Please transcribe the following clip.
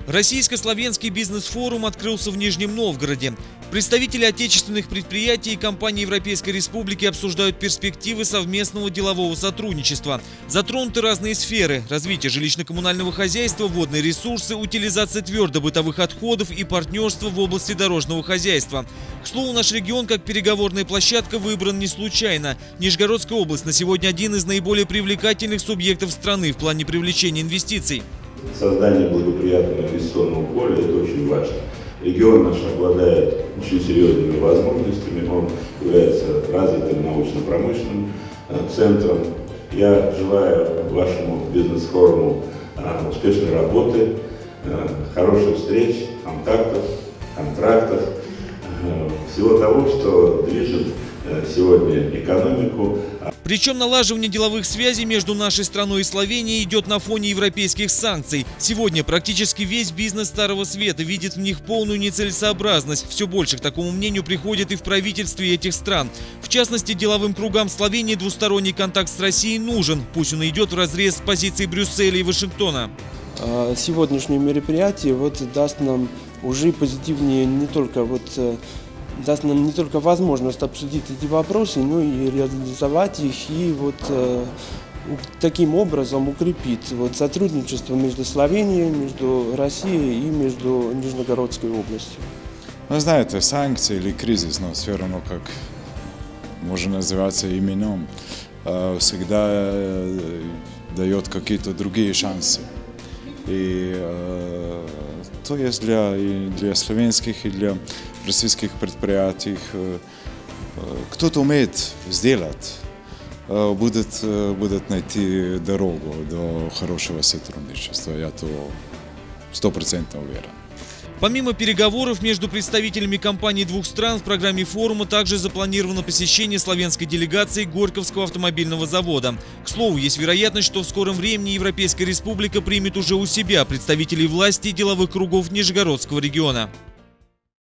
Российско-славянский бизнес-форум открылся в Нижнем Новгороде. Представители отечественных предприятий и компаний Европейской Республики обсуждают перспективы совместного делового сотрудничества. Затронуты разные сферы – развитие жилищно-коммунального хозяйства, водные ресурсы, утилизация твердобытовых отходов и партнерство в области дорожного хозяйства. К слову, наш регион как переговорная площадка выбран не случайно. Нижегородская область на сегодня один из наиболее привлекательных субъектов страны в плане привлечения инвестиций. Создание благоприятного инвестиционного поля – это очень важно. Регион наш обладает очень серьезными возможностями, он является развитым научно-промышленным центром. Я желаю вашему бизнес-форуму успешной работы, хороших встреч, контактов, контрактов, всего того, что движет сегодня экономику. Причем налаживание деловых связей между нашей страной и Словенией идет на фоне европейских санкций. Сегодня практически весь бизнес Старого Света видит в них полную нецелесообразность. Все больше к такому мнению приходит и в правительстве этих стран. В частности, деловым кругам Словении двусторонний контакт с Россией нужен. Пусть он идет вразрез с позицией Брюсселя и Вашингтона. Сегодняшнее мероприятие даст нам уже позитивнее даст нам не только возможность обсудить эти вопросы, но и реализовать их, и таким образом укрепить сотрудничество между Словенией, между Россией и между Нижегородской областью. Ну, знаете, санкции или кризис, но все равно, как можно называться именем, всегда дает какие-то другие шансы. И то есть для словенских и для российских предприятий кто-то умеет сделать, будет найти дорогу до хорошего сотрудничества. Я то 100% уверен. Помимо переговоров между представителями компаний двух стран, в программе форума также запланировано посещение славянской делегации Горьковского автомобильного завода. К слову, есть вероятность, что в скором времени Европейская Республика примет уже у себя представителей власти и деловых кругов Нижегородского региона.